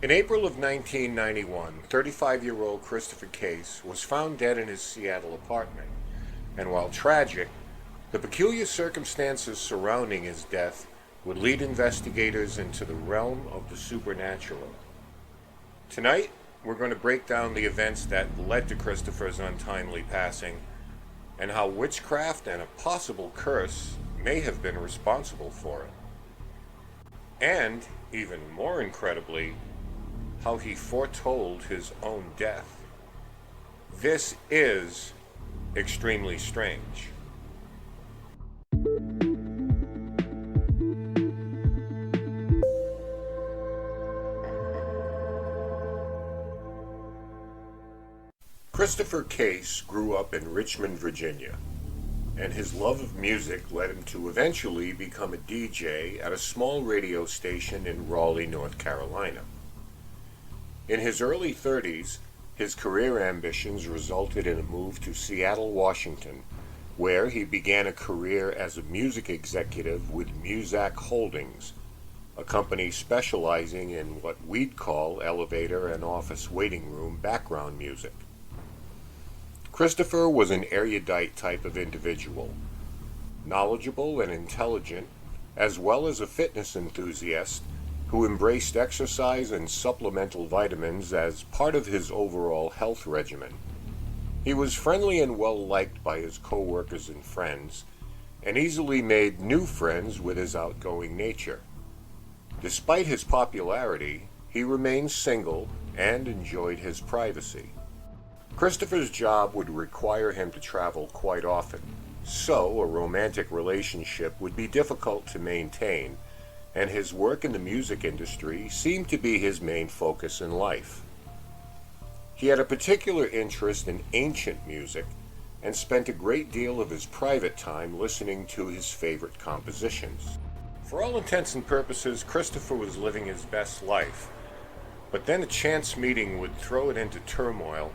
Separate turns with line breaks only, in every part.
In April of 1991, 35-year-old Christopher Case was found dead in his Seattle apartment, and while tragic, the peculiar circumstances surrounding his death would lead investigators into the realm of the supernatural. Tonight, we're going to break down the events that led to Christopher's untimely passing and how witchcraft and a possible curse may have been responsible for it. And, even more incredibly, how he foretold his own death. This is extremely strange. Christopher Case grew up in Richmond, Virginia, and his love of music led him to eventually become a DJ at a small radio station in Raleigh, North Carolina. In his early 30s, his career ambitions resulted in a move to Seattle, Washington, where he began a career as a music executive with Muzak Holdings, a company specializing in what we'd call elevator and office waiting room background music. Christopher was an erudite type of individual, knowledgeable and intelligent, as well as a fitness enthusiast who embraced exercise and supplemental vitamins as part of his overall health regimen. He was friendly and well-liked by his co-workers and friends, and easily made new friends with his outgoing nature. Despite his popularity, he remained single and enjoyed his privacy. Christopher's job would require him to travel quite often, so a romantic relationship would be difficult to maintain, and his work in the music industry seemed to be his main focus in life. He had a particular interest in ancient music and spent a great deal of his private time listening to his favorite compositions. For all intents and purposes, Christopher was living his best life, but then a chance meeting would throw it into turmoil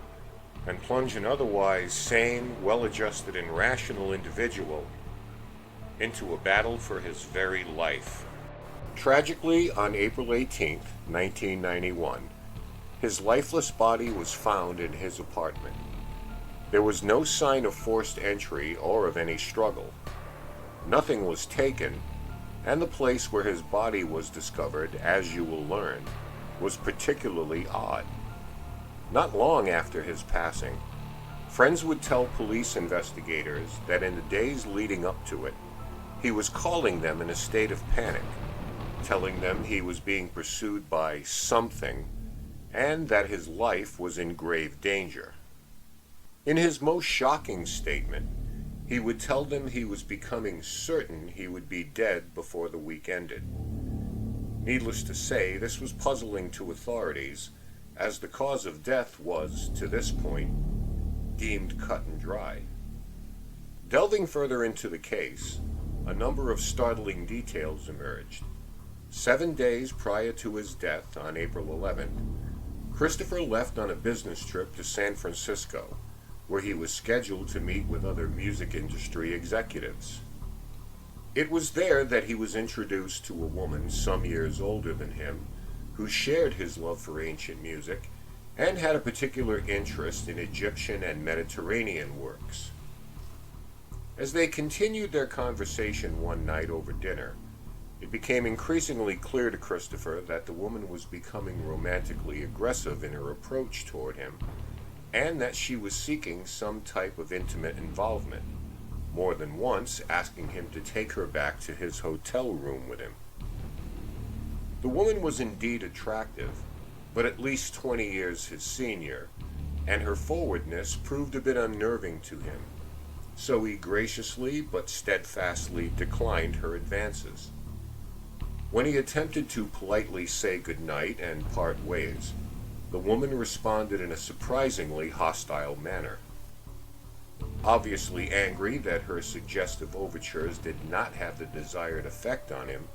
and plunge an otherwise sane, well-adjusted, and rational individual into a battle for his very life. Tragically, on April 18, 1991, his lifeless body was found in his apartment. There was no sign of forced entry or of any struggle. Nothing was taken, and the place where his body was discovered, as you will learn, was particularly odd. Not long after his passing, friends would tell police investigators that in the days leading up to it, he was calling them in a state of panic, telling them he was being pursued by something and that his life was in grave danger. In his most shocking statement, he would tell them he was becoming certain he would be dead before the week ended. Needless to say, this was puzzling to authorities, as the cause of death was, to this point, deemed cut and dry. Delving further into the case, a number of startling details emerged. 7 days prior to his death, on April 11th, Christopher left on a business trip to San Francisco, where he was scheduled to meet with other music industry executives. It was there that he was introduced to a woman some years older than him, who shared his love for ancient music and had a particular interest in Egyptian and Mediterranean works. As they continued their conversation one night over dinner, it became increasingly clear to Christopher that the woman was becoming romantically aggressive in her approach toward him, and that she was seeking some type of intimate involvement, more than once asking him to take her back to his hotel room with him. The woman was indeed attractive, but at least 20 years his senior, and her forwardness proved a bit unnerving to him, so he graciously but steadfastly declined her advances. When he attempted to politely say goodnight and part ways, the woman responded in a surprisingly hostile manner. Obviously angry that her suggestive overtures did not have the desired effect on him,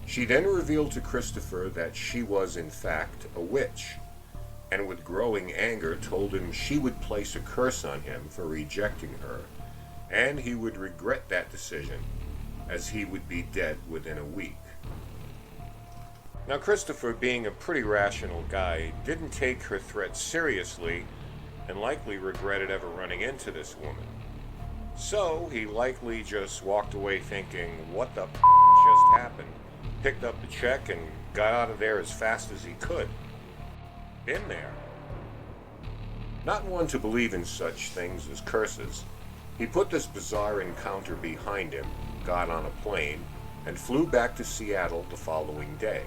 she then revealed to Christopher that she was in fact a witch, and with growing anger told him she would place a curse on him for rejecting her, and he would regret that decision, as he would be dead within a week. Now, Christopher, being a pretty rational guy, didn't take her threats seriously and likely regretted ever running into this woman. So, he likely just walked away thinking, what the just happened? Picked up the check and got out of there as fast as he could. Been there. Not one to believe in such things as curses, he put this bizarre encounter behind him, got on a plane, and flew back to Seattle the following day.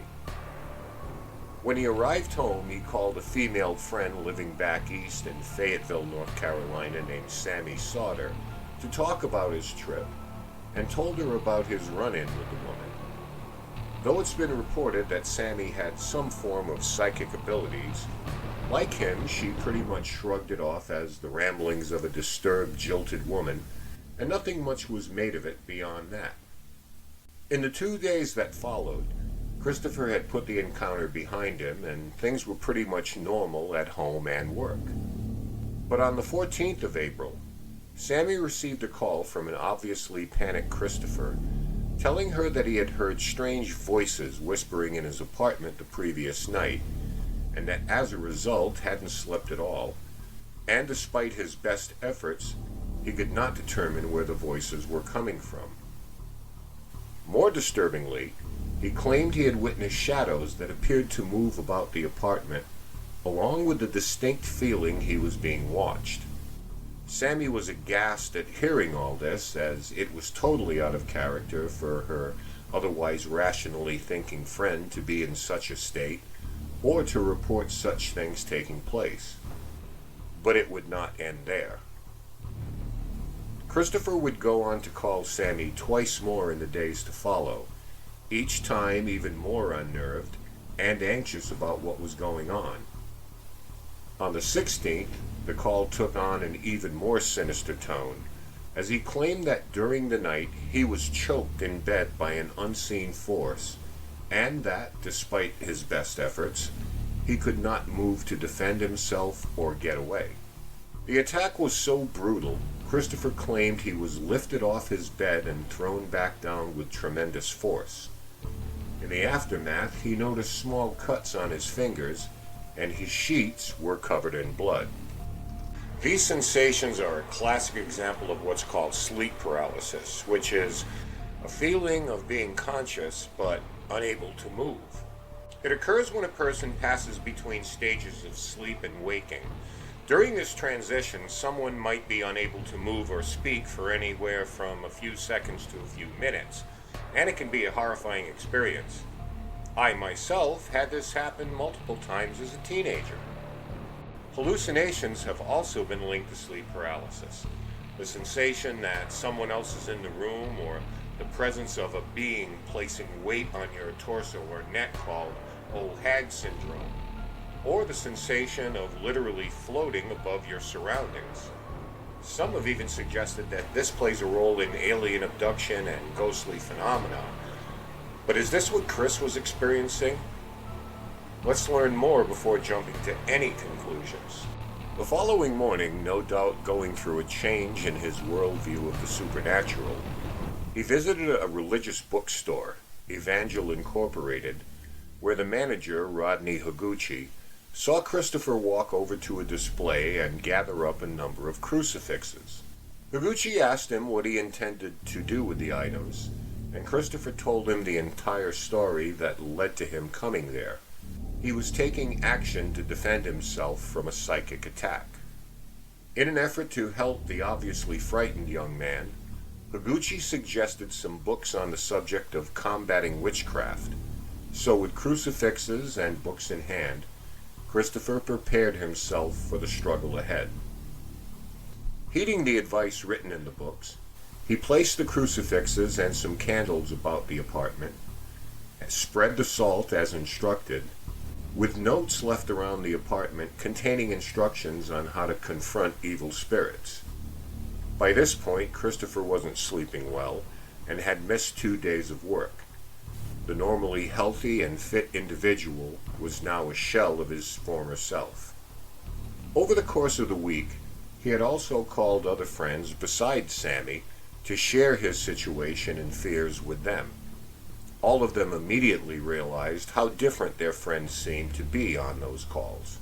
When he arrived home, he called a female friend living back east in Fayetteville, North Carolina, named Sammy Sauter, to talk about his trip, and told her about his run-in with the woman. Though it's been reported that Sammy had some form of psychic abilities, like him, she pretty much shrugged it off as the ramblings of a disturbed, jilted woman, and nothing much was made of it beyond that. In the 2 days that followed, Christopher had put the encounter behind him, and things were pretty much normal at home and work. But on the 14th of April, Sammy received a call from an obviously panicked Christopher, telling her that he had heard strange voices whispering in his apartment the previous night, and that as a result hadn't slept at all, and despite his best efforts, he could not determine where the voices were coming from. More disturbingly, he claimed he had witnessed shadows that appeared to move about the apartment, along with the distinct feeling he was being watched. Sammy was aghast at hearing all this, as it was totally out of character for her otherwise rationally thinking friend to be in such a state, or to report such things taking place. But it would not end there. Christopher would go on to call Sammy twice more in the days to follow, each time even more unnerved and anxious about what was going on. On the 16th, the call took on an even more sinister tone, as he claimed that during the night he was choked in bed by an unseen force, and that, despite his best efforts, he could not move to defend himself or get away. The attack was so brutal, Christopher claimed he was lifted off his bed and thrown back down with tremendous force. In the aftermath, he noticed small cuts on his fingers, and his sheets were covered in blood. These sensations are a classic example of what's called sleep paralysis, which is a feeling of being conscious but unable to move. It occurs when a person passes between stages of sleep and waking. During this transition, someone might be unable to move or speak for anywhere from a few seconds to a few minutes, and it can be a horrifying experience. I myself had this happen multiple times as a teenager. Hallucinations have also been linked to sleep paralysis. The sensation that someone else is in the room, or the presence of a being placing weight on your torso or neck called old hag syndrome, or the sensation of literally floating above your surroundings. Some have even suggested that this plays a role in alien abduction and ghostly phenomena. But is this what Chris was experiencing? Let's learn more before jumping to any conclusions. The following morning, no doubt going through a change in his worldview of the supernatural, he visited a religious bookstore, Evangel Incorporated, where the manager, Rodney Higuchi, saw Christopher walk over to a display and gather up a number of crucifixes. Higuchi asked him what he intended to do with the items, and Christopher told him the entire story that led to him coming there. He was taking action to defend himself from a psychic attack. In an effort to help the obviously frightened young man, Higuchi suggested some books on the subject of combating witchcraft. So with crucifixes and books in hand, Christopher prepared himself for the struggle ahead. Heeding the advice written in the books, he placed the crucifixes and some candles about the apartment, and spread the salt as instructed, with notes left around the apartment containing instructions on how to confront evil spirits. By this point, Christopher wasn't sleeping well and had missed 2 days of work. The normally healthy and fit individual was now a shell of his former self. Over the course of the week, he had also called other friends besides Sammy to share his situation and fears with them. All of them immediately realized how different their friends seemed to be on those calls.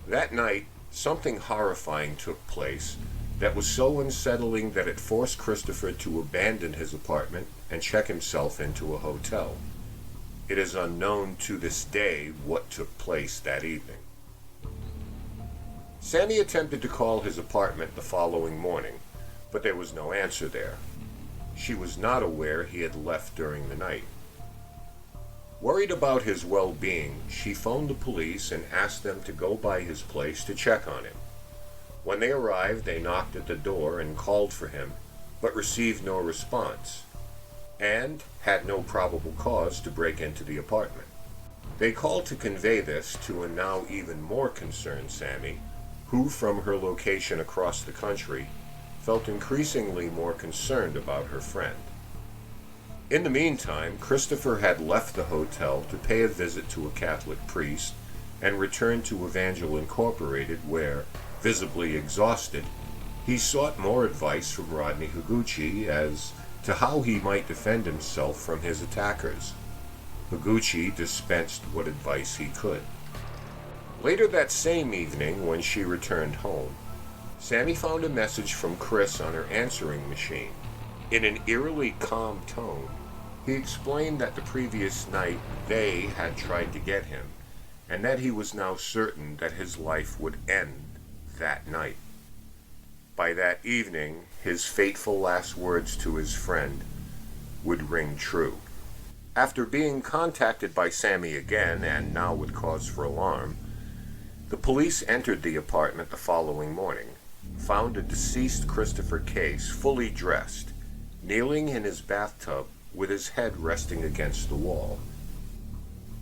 That night, something horrifying took place that was so unsettling that it forced Christopher to abandon his apartment and check himself into a hotel. It is unknown to this day what took place that evening. Sammy attempted to call his apartment the following morning, but there was no answer there. She was not aware he had left during the night. Worried about his well-being, she phoned the police and asked them to go by his place to check on him. When they arrived, they knocked at the door and called for him, but received no response, and had no probable cause to break into the apartment. They called to convey this to a now even more concerned Sammy, who, from her location across the country, felt increasingly more concerned about her friend. In the meantime, Christopher had left the hotel to pay a visit to a Catholic priest and returned to Evangel Incorporated where, visibly exhausted, he sought more advice from Rodney Higuchi as to how he might defend himself from his attackers. Higuchi dispensed what advice he could. Later that same evening, when she returned home, Sammy found a message from Chris on her answering machine. In an eerily calm tone, he explained that the previous night they had tried to get him, and that he was now certain that his life would end that night. By that evening, his fateful last words to his friend would ring true. After being contacted by Sammy again, and now with cause for alarm, the police entered the apartment the following morning, found a deceased Christopher Case fully dressed, kneeling in his bathtub with his head resting against the wall.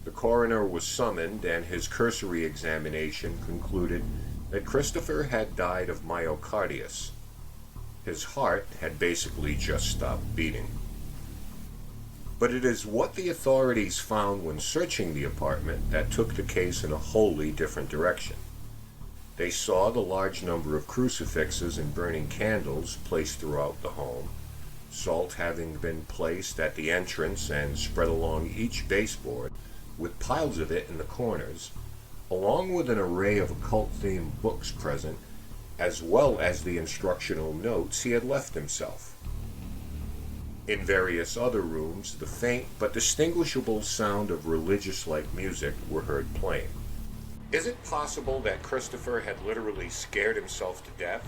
The coroner was summoned, and his cursory examination concluded that Christopher had died of myocarditis. His heart had basically just stopped beating. But it is what the authorities found when searching the apartment that took the case in a wholly different direction. They saw the large number of crucifixes and burning candles placed throughout the home, salt having been placed at the entrance and spread along each baseboard, with piles of it in the corners, along with an array of occult-themed books present, as well as the instructional notes he had left himself. In various other rooms, the faint but distinguishable sound of religious-like music were heard playing. Is it possible that Christopher had literally scared himself to death?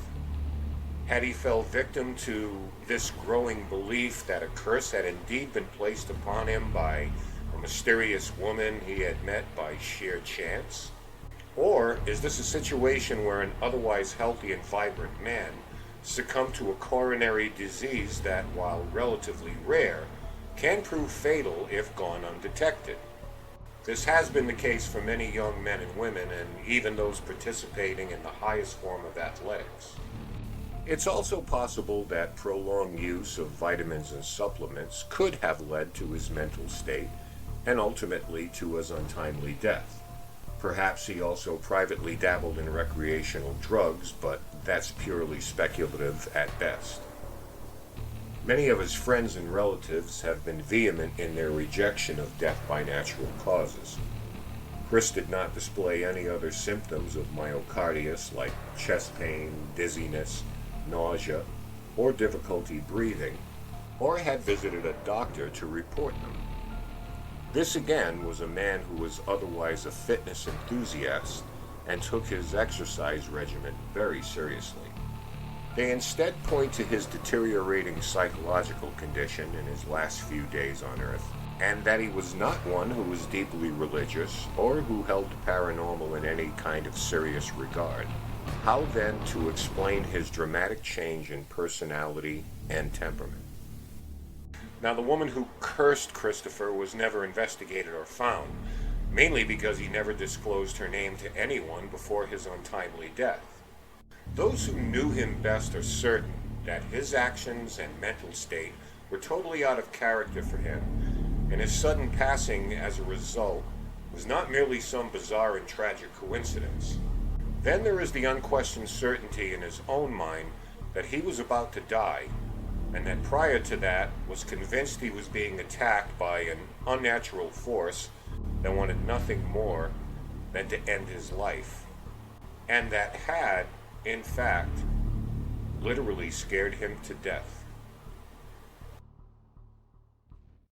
Had he fell victim to this growing belief that a curse had indeed been placed upon him by a mysterious woman he had met by sheer chance? Or is this a situation where an otherwise healthy and vibrant man succumbed to a coronary disease that, while relatively rare, can prove fatal if gone undetected? This has been the case for many young men and women, and even those participating in the highest form of athletics. It's also possible that prolonged use of vitamins and supplements could have led to his mental state and ultimately to his untimely death. Perhaps he also privately dabbled in recreational drugs, but that's purely speculative at best. Many of his friends and relatives have been vehement in their rejection of death by natural causes. Chris did not display any other symptoms of myocarditis like chest pain, dizziness, nausea, or difficulty breathing, or had visited a doctor to report them. This again was a man who was otherwise a fitness enthusiast and took his exercise regimen very seriously. They instead point to his deteriorating psychological condition in his last few days on Earth, and that he was not one who was deeply religious or who held the paranormal in any kind of serious regard. How then to explain his dramatic change in personality and temperament? Now, the woman who cursed Christopher was never investigated or found, mainly because he never disclosed her name to anyone before his untimely death. Those who knew him best are certain that his actions and mental state were totally out of character for him, and his sudden passing as a result was not merely some bizarre and tragic coincidence. Then there is the unquestioned certainty in his own mind that he was about to die, and that prior to that was convinced he was being attacked by an unnatural force that wanted nothing more than to end his life, and that had, in fact, literally scared him to death.